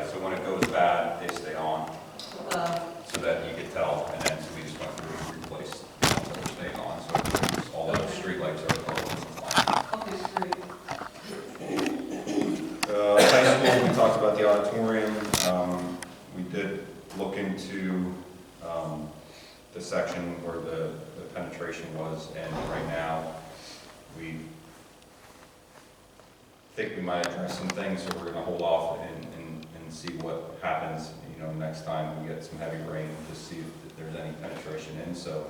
Yeah, so when it goes bad, they stay on, Uh, so that you could tell, and then so we just went through and replaced the ones that were staying on, so all those streetlights are compliant. okay, great. High school, we talked about the auditorium. We did look into the section where the penetration was, and right now, we think we might address some things, so we're gonna hold off and see what happens, next time we get some heavy rain, to see if there's any penetration in, so,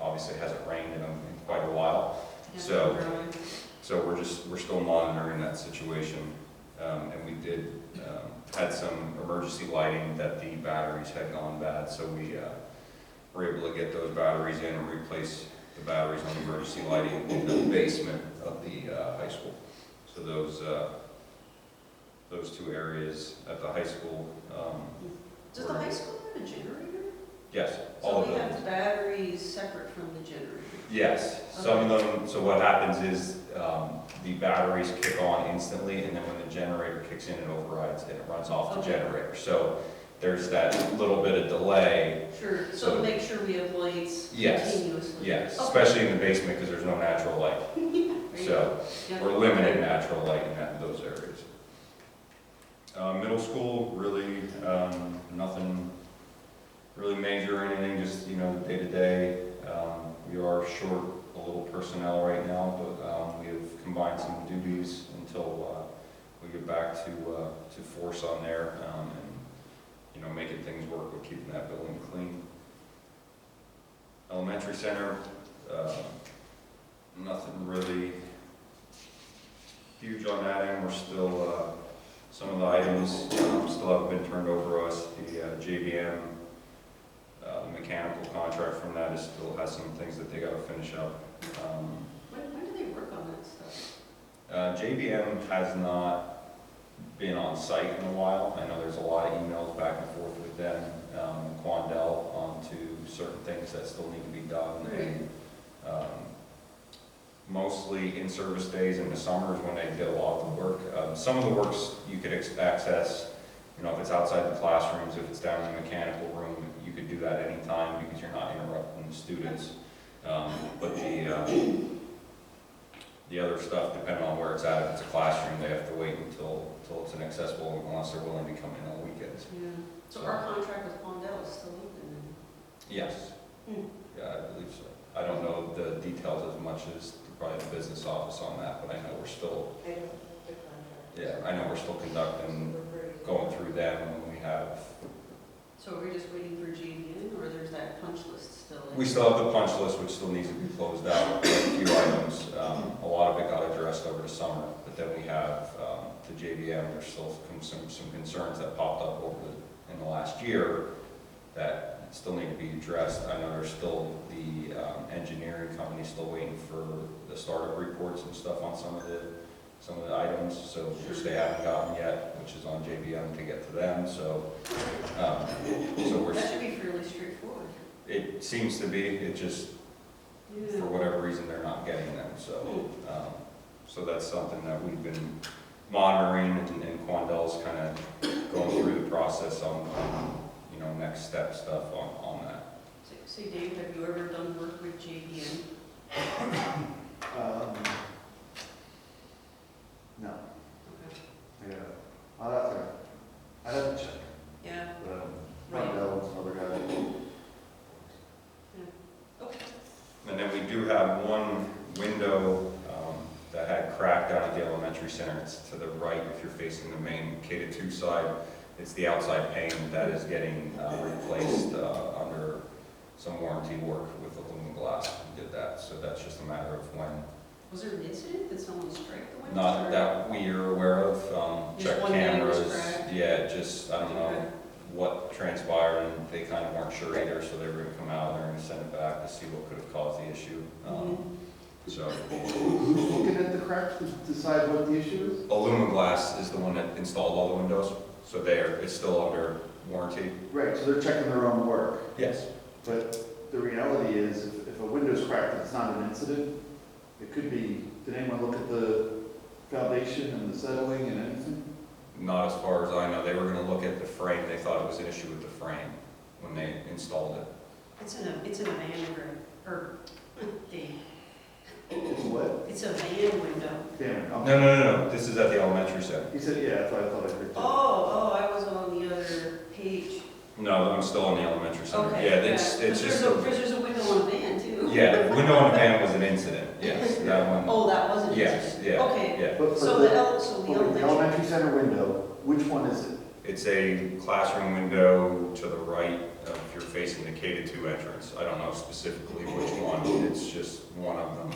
obviously it hasn't rained in quite a while. So we're still monitoring that situation, and we did, had some emergency lighting that the batteries had gone bad, so we were able to get those batteries in and replace the batteries on the emergency lighting in the basement of the high school. So those two areas at the high school. Does the high school have a generator? Yes, So all of we them. have the batteries separate from the generator? Yes, some of them, so what happens is, the batteries kick on instantly, and then when the generator kicks in, it overrides and it runs off the Okay. generator. So there's that little bit of delay. Sure, so So- make sure we have lights Yes, continuously? Yes, Okay. especially in the basement, because there's no natural light. There you So go. Yeah. we're limiting natural light in those areas. Middle school, really, nothing really major or anything, just, day to day. We are short a little personnel right now, but we have combined some duties until we get back to force on there, and, making things work with keeping that building clean. Elementary center, nothing really huge on that end. We're still, some of the items still haven't been turned over to us. The JVM mechanical contract from that still has some things that they got to finish up. When do they work on that stuff? JVM has not been on site in a while. I know there's a lot of emails back and forth with them, Quandel, onto certain things that still need to be done. And mostly in-service days in the summers when they get a lot of the work. Some of the works you could access, if it's outside the classrooms, if it's down in the mechanical room, you could do that anytime because you're not interrupting the students. But the other stuff, depending on where it's at, if it's a classroom, they have to wait until it's inaccessible unless they're willing to come in on weekends. Yeah. So our contract with Quandel is still open then? Yes. Hmm. Yeah, I believe so. I don't know the details as much as probably the business office on that, but I know we're still, I know we're still conducting, going through them when we have. So are we just waiting for JVN, or there's that punch list still? We still have the punch list, which still needs to be closed out, a few items. A lot of it got addressed over the summer, but then we have the JVM, there's still some concerns that popped up in the last year that still need to be addressed. I know there's still the engineering company still waiting for the startup reports and stuff on some of the items, so which they haven't gotten yet, which is on JVM to get to them. So we're. That should be fairly straightforward. It seems to be. It just, for whatever reason, they're not getting them. So so that's something that we've been monitoring, and Quandel's kind of going through the process on next step stuff on that. Say, Dave, have you ever done work with JVN? No, Okay. I'd have to check. Yeah, Right. Quandel, some other guy. okay. And then we do have one window that had cracked down at the elementary center. It's to the right if you're facing the main K-2 side. It's the outside pane that is getting replaced under some warranty work with aluminum glass. We did that, so that's just a matter of when. Was there an incident? Did someone strike the window? Not that we are aware of. Just Check one window was cameras. cracked? Yeah, just, I don't know Okay. what transpired, and they kind of weren't sure either, so they were going to come out and they're going to send it back to see what could have caused the issue. So Who's looking at the cracks to decide what the issue is? aluminum glass is the one that installed all the windows, so it's still under warranty. Right, so they're checking their own work. Yes. But the reality is, if a window's cracked and it's not an incident, it could be, did anyone look at the foundation and the settling and anything? Not Not as far as I know. They were gonna look at the frame. They thought it was an issue with the frame when they installed it. It's in a van or Dave, It's what? it's a van window. Damn, No, no, no, no. This is at the elementary center. He said, yeah, that's what I thought I heard. Oh, I was on the other page. No, I'm still in the elementary center. Okay. Yeah, it's just. Because there's a window on a van too. Yeah, the window on the van was an incident. Yes, that one. Oh, that wasn't. Yes, yeah. Okay, Yeah. But so the the elementary. elementary center window, which one is it? It's a classroom window to the right if you're facing the K-2 entrance. I don't know specifically which one, it's just one of them.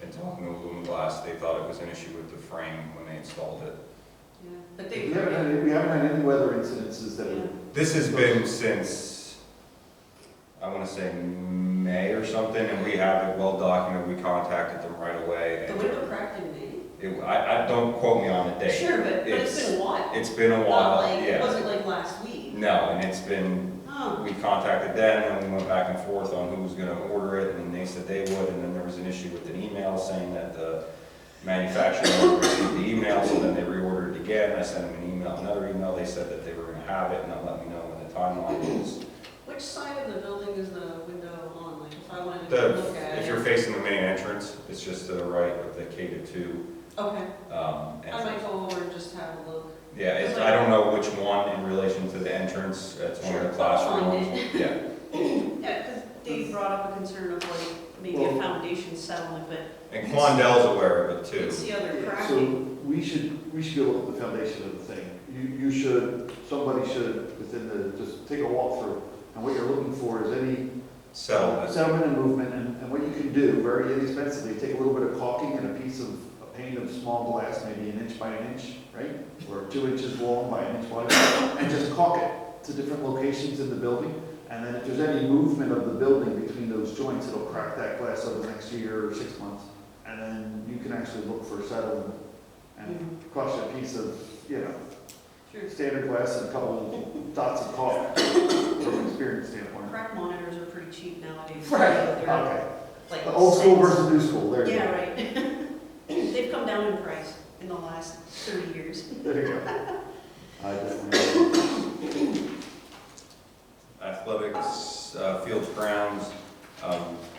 And talking to Aluminum Glass, they thought it was an issue with the frame when they installed it. Yeah, but We haven't had any weather incidences that Yeah. would. This has been since, I want to say May or something, and we have it well documented. We contacted them right away. The and window cracked in May. I don't quote me on the date. Sure, but it's been a while. It's been a Not while, like, it yeah. wasn't like last week. No, and it's been, Oh, we contacted them, and we went back and forth on who was gonna order it, and they said they would, and then there was an issue with an email saying that the manufacturer hadn't received the email, so then they reordered it again. I sent them an email, another email, they said that they were gonna have it, and they'll let me know when the timeline is. which side of the building is the window on? Like if I wanted to look at it. If you're facing the main entrance, it's just to the right of the K-2. Okay, I might entrance. go over and just have a look. Yeah, I don't know which one in relation to the entrance, it's one of the Sure, classroom I'll find ones. Yeah, Yeah, because Dave brought up a concern of like maybe a Well- foundation settlement, but and Quandell's aware of it you too. can see other So cracking. we should go look at the foundation of the thing. You should, somebody should, within the, just take a walk through. And what you're looking for is any Settlement. settlement and movement, and what you can do, very inexpensively, take a little bit of caulking and a piece of a pane of small glass, maybe an inch by an inch, right? Or 2 inches long by an inch wide, and just caulk it to different locations in the building. And then if there's any movement of the building between those joints, it'll crack that glass over the next year or 6 months. And then you can actually look for settlement and crush a piece of, Sure. standard glass and a couple of dots of caulk from an experience standpoint. Crack monitors are pretty cheap nowadays. Right, They're okay. like Old school cents. versus new school, there you Yeah, go. right. They've come down in price in the last 30 years. There you go. I definitely. Athletics, fields, grounds,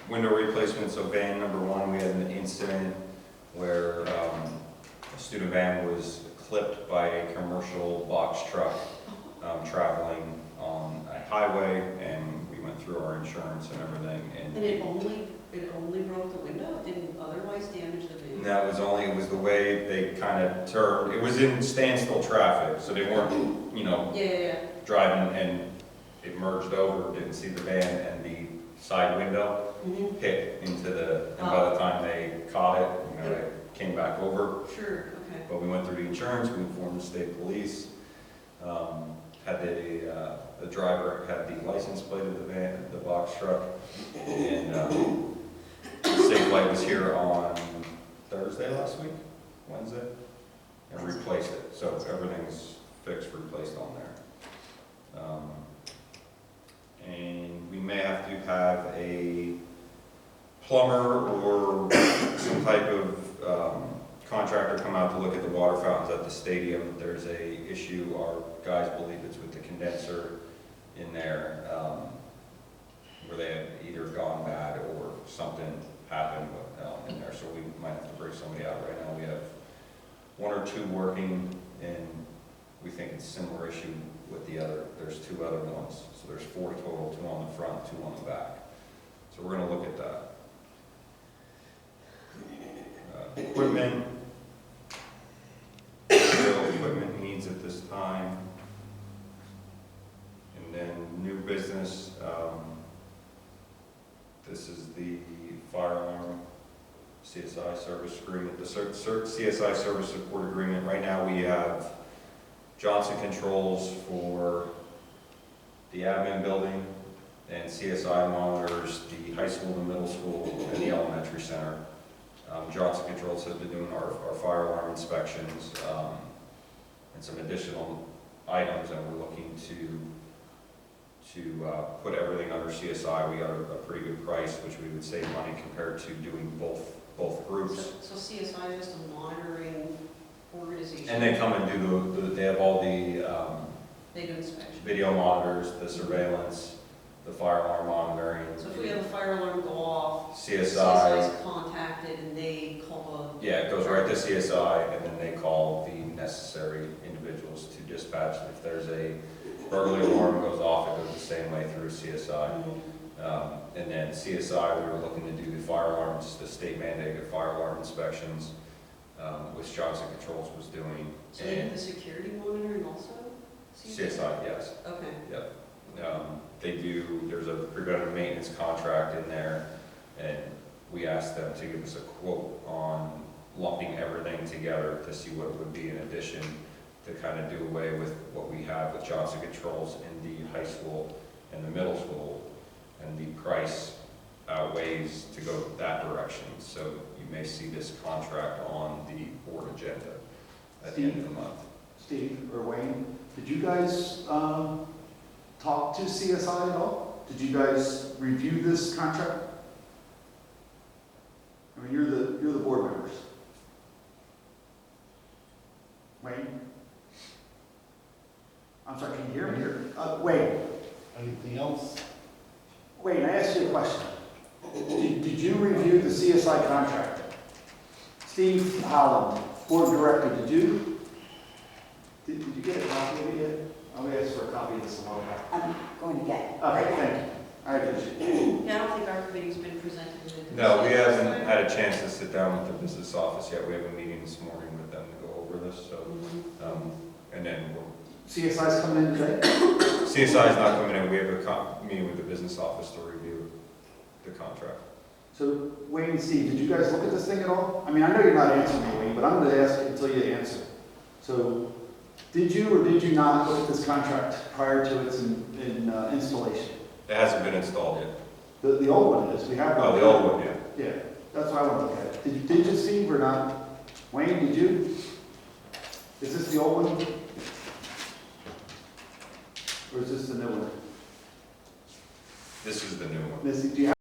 window replacements. So van number one, we had an incident where a student van was clipped by a commercial box truck traveling on a highway, and we went through our insurance and everything. And it only broke the window? It didn't otherwise damage the van? No, it was the way they kind of turned. It was in standstill traffic, so they weren't, Yeah. driving, and it merged over, didn't see the van, and the side window Mm-hmm. hit into and by the time they caught it, it came back over. Sure, okay. But we went through the insurance, we informed the state police, had the driver had the license plate of the van, the box truck, and Safe Light was here on Thursday last week, Wednesday, and replaced it. So everything's fixed, replaced on there. And we may have to have a plumber or some type of contractor come out to look at the water fountains at the stadium. There's a issue, our guys believe it's with the condenser in there, where they have either gone bad or something happened in there, so we might have to bring somebody out. Right now we have 1 or 2 working, and we think it's a similar issue with there's 2 other ones. So there's 4 total, 2 on the front, 2 on the back. So we're gonna look at that. Equipment, equipment needs at this time. And then new business, this is the fire alarm CSI service agreement, the CSI service support agreement. Right now we have Johnson Controls for the admin building, and CSI monitors the high school, the middle school, and the elementary center. Johnson Controls has been doing our fire alarm inspections and some additional items, and we're looking to put everything under CSI. We got a pretty good price, which we would save money compared to doing both groups. So CSI is just a monitoring organization? And they come and do they have all They do inspection. video monitors, the surveillance, the fire alarm monitoring. So if we have a fire alarm go off, CSI, CSI is contacted and they call yeah, it goes right to CSI, and then they call the necessary individuals to dispatch. If there's a burglary alarm goes off, it goes the same way through CSI. And then CSI, we were looking to do the fire alarms, the state mandated fire alarm inspections, which Johnson Controls was doing. So they do the security monitoring also? CSI, yes. Okay. They do, there's a preventive maintenance contract in there, and we asked them to give us a quote on lumping everything together to see what it would be in addition to kind of do away with what we have with Johnson Controls in the high school and the middle school, and the price outweighs to go that direction. So you may see this contract on the board agenda at the end of the month. Steve or Wayne, did you guys talk to CSI at all? Did you guys review this contract? I mean, you're the board members. Wayne? I'm sorry, can you hear me? Wayne, Anything else? Wayne, I asked you a question. Did you review the CSI contract? Steve Holland, board director, did you get a copy of it yet? I'll ask for a copy of this a while back. I'm going to get it. Okay, thank you. I appreciate it. Yeah, I don't think our committee's been presented with it. No, we haven't had a chance to sit down with the business office yet. We have a meeting this morning with them to go over this, so, and then CSI's coming in today? CSI is not coming in. We have a meeting with the business office to review the contract. So Wayne and Steve, did you guys look at this thing at all? I mean, I know you're not answering me, Wayne, but I'm going to ask until you answer. So did you or did you not look at this contract prior to its installation? It hasn't been installed yet. The old one is, we have one. Oh, the old one, yeah. Yeah, that's why I want to look at it. Did you, Steve, or not? Wayne, did you? Is this the old one? Or is this the new one? This is the new one. Missy, do you have